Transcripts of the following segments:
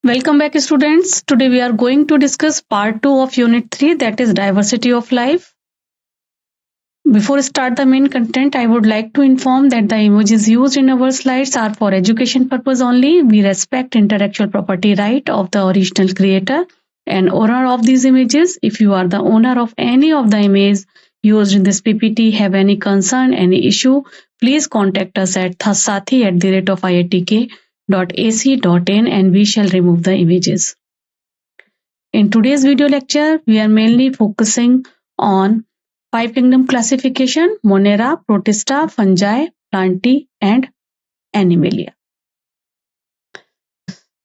Welcome back, students. Today we are going to discuss part 2 of Unit 3, that is Diversity of Life. Before start the main content, I would like to inform that the images used in our slides are for education purpose only. We respect intellectual property right of the original creator and owner of these images. If you are the owner of any of the images used in this PPT, have any concern, any issue, please contact us at sathee@iitk.ac.in and we shall remove the images. In today's video lecture, we are mainly focusing on 5 kingdom classification: Monera, Protista, Fungi, Plantae and Animalia.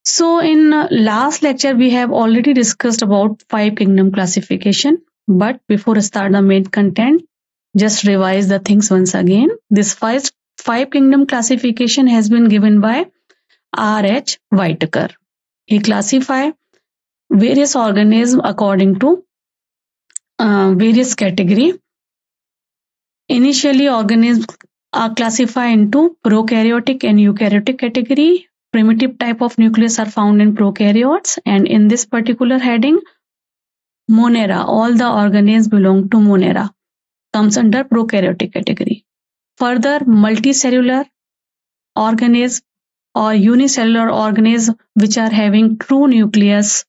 So in last lecture, we have already discussed about 5 kingdom classification. But before start the main content, just revise the things once again. This 5 kingdom classification has been given by R.H. Whitaker. He classified various organisms according to various category. Initially, organisms are classified into prokaryotic and eukaryotic category. Primitive type of nucleus are found in prokaryotes, and in this particular heading, Monera, all the organisms belong to Monera, comes under prokaryotic category. Further, multicellular organisms or unicellular organisms which are having true nucleus,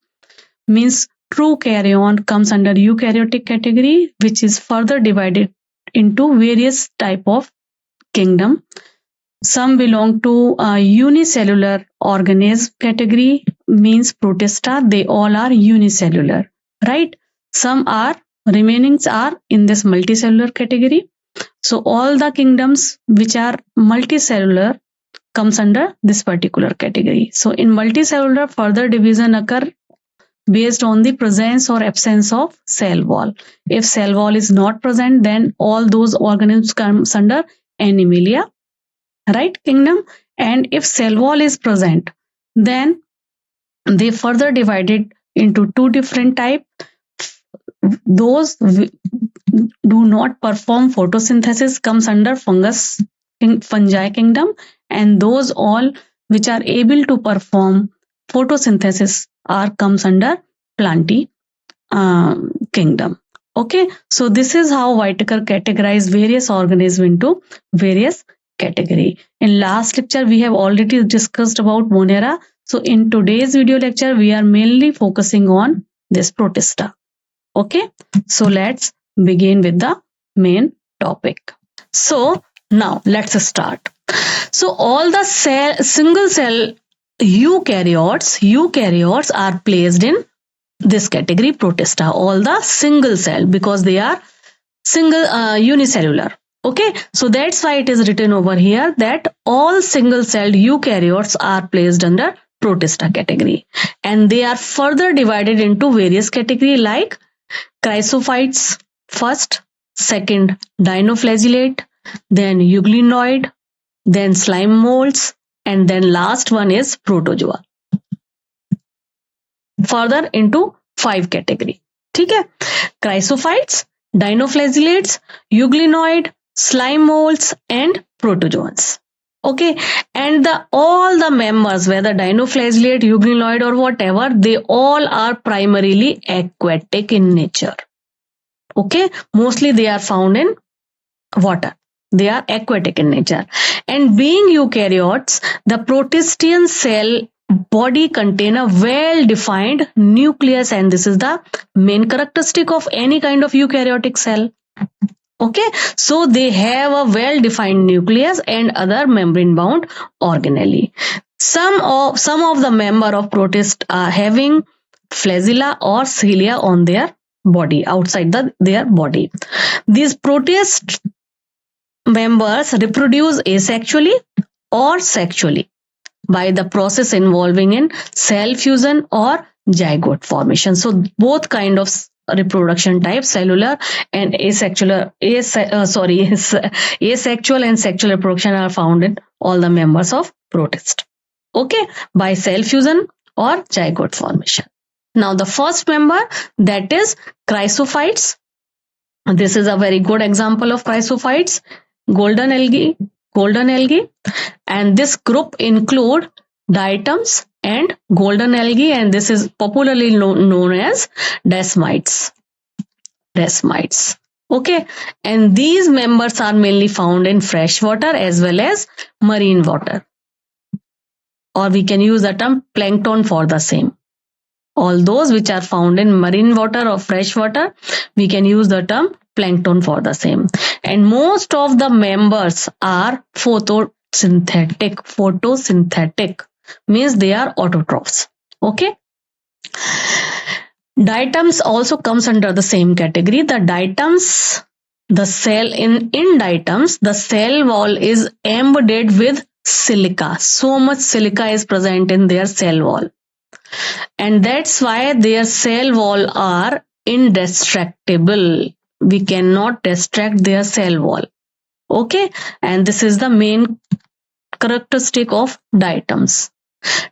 means true carrion, comes under eukaryotic category, which is further divided into various type of kingdom. Some belong to unicellular organism category, means Protista. They all are unicellular, right? Some are remainings are in this multicellular category. So all the kingdoms which are multicellular comes under this particular category. So in multicellular, further division occur based on the presence or absence of cell wall. If cell wall is not present, then all those organisms comes under Animalia, right, kingdom. And if cell wall is present, then they further divided into 2 different types. Those do not perform photosynthesis comes under fungi kingdom, and those all which are able to perform photosynthesis comes under Plantae kingdom. Okay, so this is how Whitaker categorized various organisms into various category. In last lecture, we have already discussed about Monera. So in today's video lecture, we are mainly focusing on this Protista. Okay, so let's begin with the main topic. So now let's start. So all the single cell eukaryotes are placed in this category Protista. All the single cell, because they are unicellular. Okay, so that's why it is written over here that all single celled eukaryotes are placed under Protista category, and they are further divided into various category like chrysophytes first, second dinoflagellate, then euglenoid, then slime molds, and then last one is protozoa. Further into 5 category. ठीक है, chrysophytes, dinoflagellates, euglenoid, slime molds and protozoans. Okay, and all the members, whether dinoflagellate, euglenoid or whatever, they all are primarily aquatic in nature. Okay, mostly they are found in water. They are aquatic in nature. And being eukaryotes, the protistian cell body contain a well-defined nucleus, and this is the main characteristic of any kind of eukaryotic cell. Okay, so they have a well-defined nucleus and other membrane-bound organelle. Some of the member of protist are having flagella or cilia on their body, outside their body. These protist members reproduce asexually or sexually by the process involving in cell fusion or zygote formation. So both kind of reproduction types, cellular and asexual and sexual reproduction, are found in all the members of protist. Okay, by cell fusion or zygote formation. Now the first member, that is chrysophytes. This is a very good example of chrysophytes, golden algae, and this group include diatoms and golden algae, and this is popularly known as desmites. Desmites. Okay, and these members are mainly found in fresh water as well as marine water, or we can use the term plankton for the same. All those which are found in marine water or fresh water, we can use the term plankton for the same. And most of the members are photosynthetic. Photosynthetic means they are autotrophs. Okay. Diatoms also comes under the same category. The diatoms, the cell in diatoms, the cell wall is embedded with silica. So much silica is present in their cell wall, and that's why their cell wall are indestructible. We cannot destruct their cell wall. Okay, and this is the main characteristic of diatoms.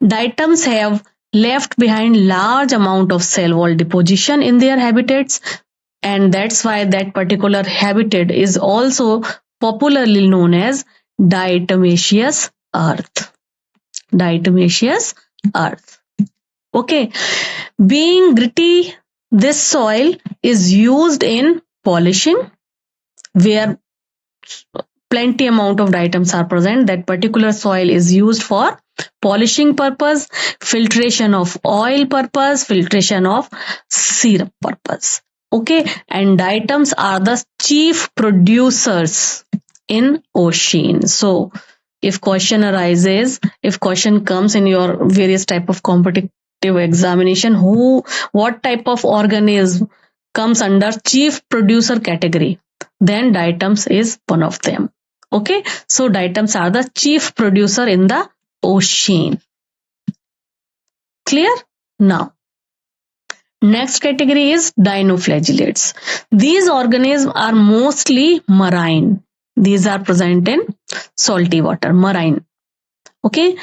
Diatoms have left behind large amount of cell wall deposition in their habitats, and that's why that particular habitat is also popularly known as diatomaceous earth. Diatomaceous earth. Okay, being gritty, this soil is used in polishing, where plenty amount of diatoms are present. That particular soil is used for polishing purpose, filtration of oil purpose, filtration of syrup purpose. Okay, and diatoms are the chief producers in ocean. So if question arises, if question comes in your various type of competitive examination, what type of organism comes under chief producer category, then diatoms is one of them. Okay, so diatoms are the chief producer in the ocean. Clear? Now, next category is dinoflagellates. These organisms are mostly marine. These are present in salty water, marine. Okay,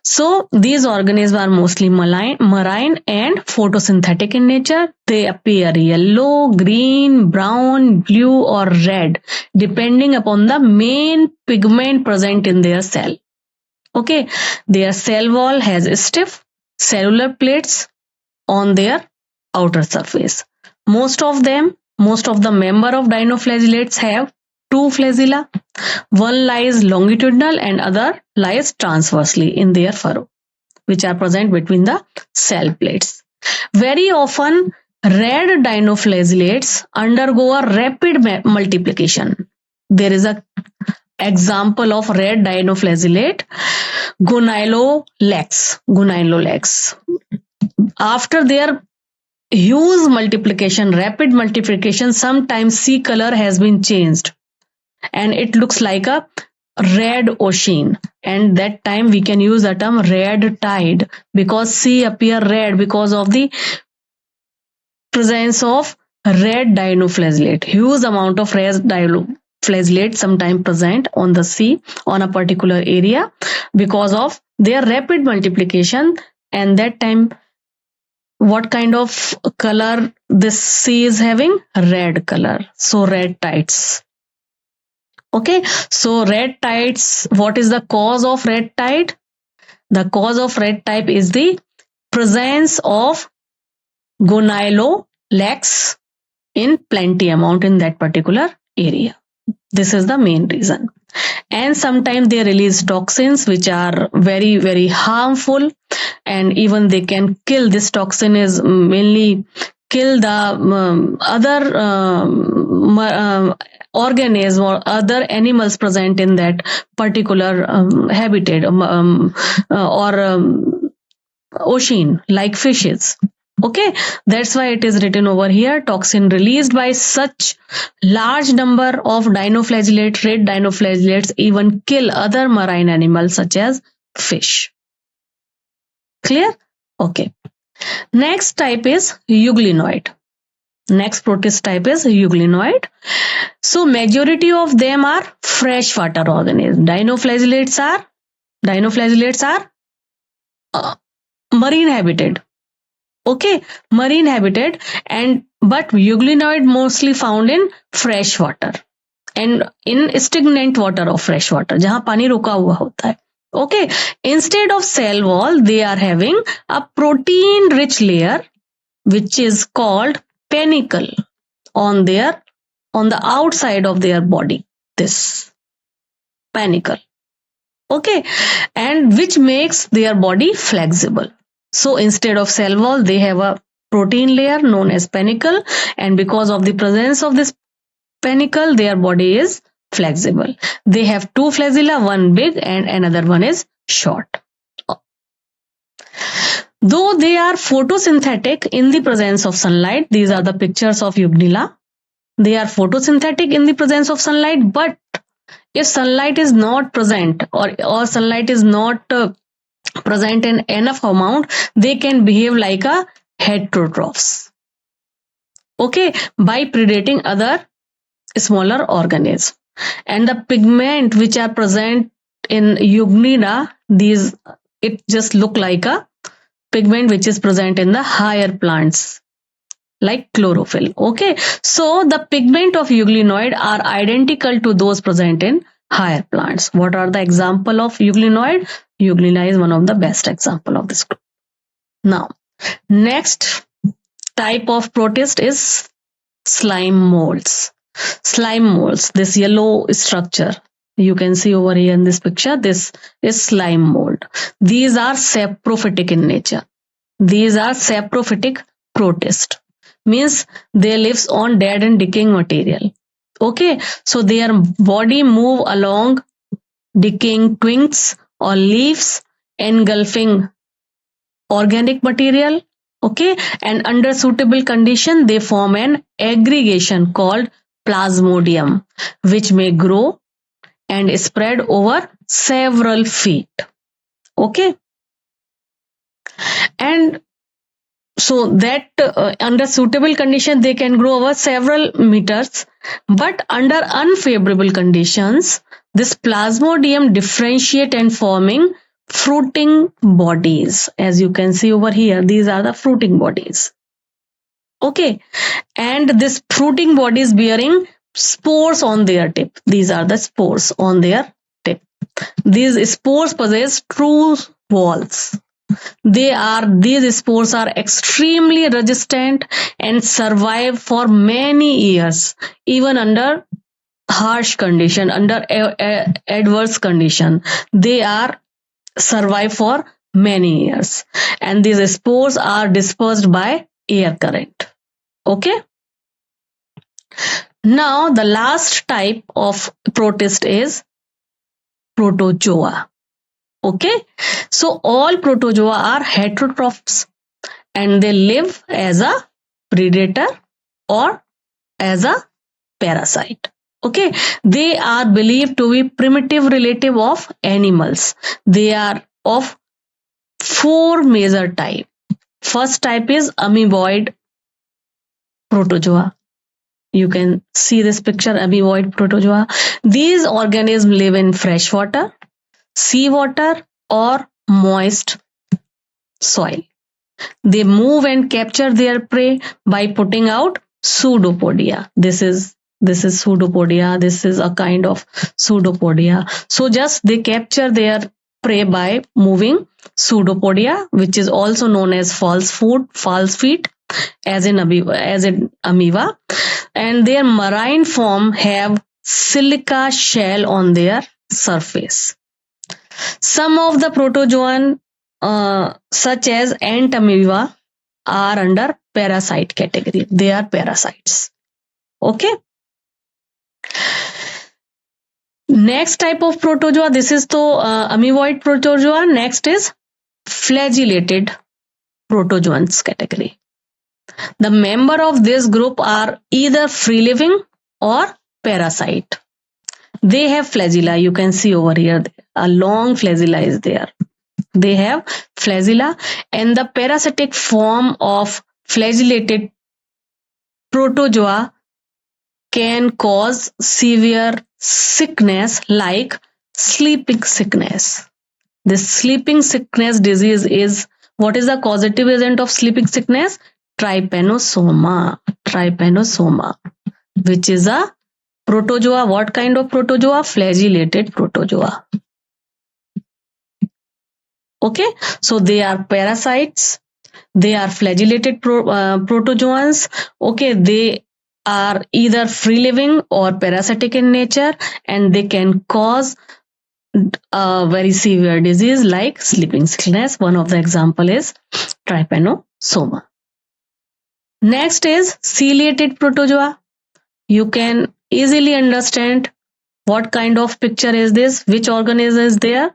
so these organisms are mostly marine and photosynthetic in nature. They appear yellow, green, brown, blue, or red, depending upon the main pigment present in their cell. Okay, their cell wall has stiff cellular plates on their outer surface. Most of the member of dinoflagellates have two flagella. One lies longitudinal and other lies transversely in their furrow, which are present between the cell plates. Very often, red dinoflagellates undergo a rapid multiplication. There is an example of red dinoflagellate, gonylolax. After their huge multiplication, rapid multiplication, sometimes sea color has been changed and it looks like a red ocean, and that time we can use the term red tide, because sea appear red because of the presence of red dinoflagellate. Huge amount of red dinoflagellate sometimes present on the sea on a particular area because of their rapid multiplication, and that time what kind of color this sea is having? Red color. So red tides. Okay, so red tides, what is the cause of red tide? The cause of red tide is the presence of gonylolax in plenty amount in that particular area. This is the main reason. And sometimes they release toxins which are very, very harmful, and even they can kill. This toxin is mainly kill the other organism or other animals present in that particular habitat or ocean, like fishes. Okay, that's why it is written over here, toxin released by such large number of dinoflagellates, red dinoflagellates even kill other marine animals such as fish. Clear? Okay. Next type is euglenoid. Next protist type is euglenoid. So majority of them are freshwater organisms. Dinoflagellates are marine habitat. Okay, marine habitat, but euglenoid mostly found in fresh water and in stagnant water of fresh water, जहाँ पानी रुका हुआ होता है. Okay, instead of cell wall, they are having a protein rich layer which is called panicle on the outside of their body. This panicle. Okay, and which makes their body flexible. So instead of cell wall, they have a protein layer known as panicle, and because of the presence of this panicle, their body is flexible. They have two flagella, one big and another one is short. Though they are photosynthetic in the presence of sunlight, these are the pictures of Euglena. They are photosynthetic in the presence of sunlight, but if sunlight is not present or sunlight is not present in enough amount, they can behave like a heterotrophs. Okay, by predating other smaller organisms. And the pigment which are present in Euglena, it just look like a pigment which is present in the higher plants like chlorophyll. Okay, so the pigment of euglenoid are identical to those present in higher plants. What are the example of euglenoid? Euglena is one of the best example of this group. Now, next type of protist is slime molds. Slime molds, this yellow structure you can see over here in this picture, this is slime mold. These are saprophytic in nature. These are saprophytic protist. Means they lives on dead and decaying material. Okay, so their body move along decaying twigs or leaves, engulfing organic material. Okay, and under suitable condition, they form an aggregation called plasmodium, which may grow and spread over several feet. Okay, and so that under suitable condition they can grow over several meters, but under unfavorable conditions this plasmodium differentiate and forming fruiting bodies. As you can see over here, these are the fruiting bodies. Okay, and this fruiting bodies bearing spores on their tip. These are the spores on their tip. These spores possess true walls. These spores are extremely resistant and survive for many years, even under harsh condition, under adverse condition. They are survive for many years, and these spores are dispersed by air current. Okay. Now the last type of protist is protozoa. Okay, so all protozoa are heterotrophs and they live as a predator or as a parasite. Okay, they are believed to be primitive relative of animals. They are of four major types. First type is amoeboid protozoa. You can see this picture, amoeboid protozoa. These organisms live in fresh water, seawater or moist soil. They move and capture their prey by putting out pseudopodia. This is pseudopodia. This is a kind of pseudopodia. So just they capture their prey by moving pseudopodia, which is also known as false feet, as in amoeba, and their marine form have silica shell on their surface. Some of the protozoan, such as ant amoeba, are under parasite category. They are parasites. Okay. Next type of protozoa, this is the amoeboid protozoa. Next is flagellated protozoans category. The member of this group are either free living or parasite. They have flagella. You can see over here a long flagella is there. They have flagella, and the parasitic form of flagellated protozoa can cause severe sickness like sleeping sickness. This sleeping sickness disease is, what is the causative agent of sleeping sickness? Trypanosoma, which is a protozoa. What kind of protozoa? Flagellated protozoa. Okay, so they are parasites, they are flagellated protozoans. Okay, they are either free living or parasitic in nature, and they can cause a very severe disease like sleeping sickness. One of the example is trypanosoma. Next is ciliated protozoa. You can easily understand what kind of picture is this, which organism is there.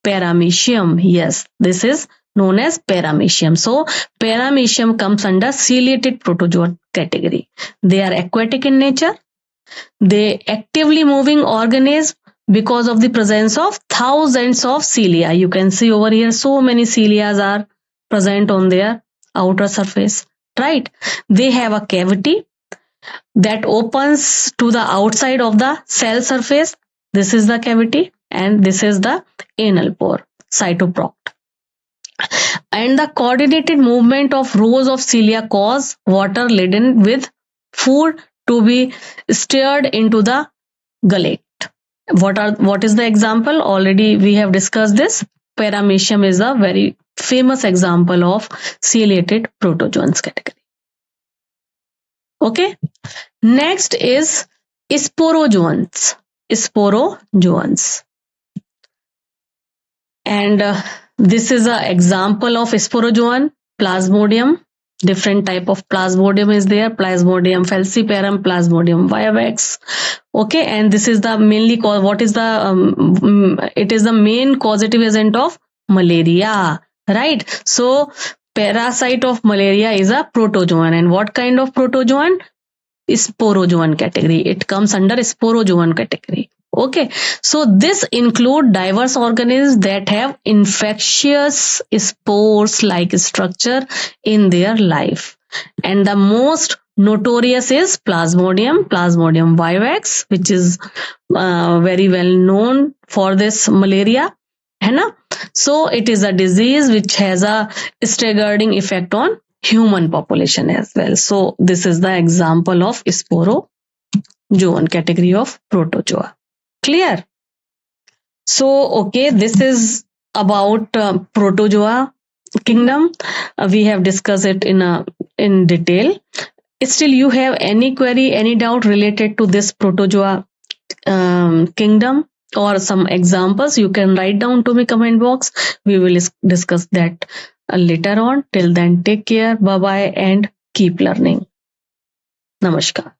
Paramecium. Yes, this is known as paramecium. So paramecium comes under ciliated protozoa category. They are aquatic in nature. They actively moving organism because of the presence of thousands of cilia. You can see over here so many cilia are present on their outer surface, right? They have a cavity that opens to the outside of the cell surface. This is the cavity and this is the anal pore, cytoproct. And the coordinated movement of rows of cilia cause water laden with food to be stirred into the gullet. What is the example? Already we have discussed this. Paramecium is a very famous example of ciliated protozoans category. Okay. Next is sporozoans. Sporozoans. And this is an example of sporozoan, Plasmodium. Different type of Plasmodium is there. Plasmodium falciparum, Plasmodium vivax. Okay, and this is the mainly cause. What is the? It is the main causative agent of malaria, right? So parasite of malaria is a protozoan, and what kind of protozoan? Sporozoan category. It comes under sporozoan category. Okay, so this include diverse organisms that have infectious spores like structure in their life, and the most notorious is Plasmodium vivax, which is very well known for this malaria, है ना? So it is a disease which has a staggering effect on human population as well. So this is the example of sporozoan category of protozoa. Clear? So okay, this is about protozoa kingdom. We have discussed it in detail. Still, you have any query, any doubt related to this protozoa kingdom or some examples? You can write down to me comment box. We will discuss that later on. Till then, take care, bye bye, and keep learning. Namaskar.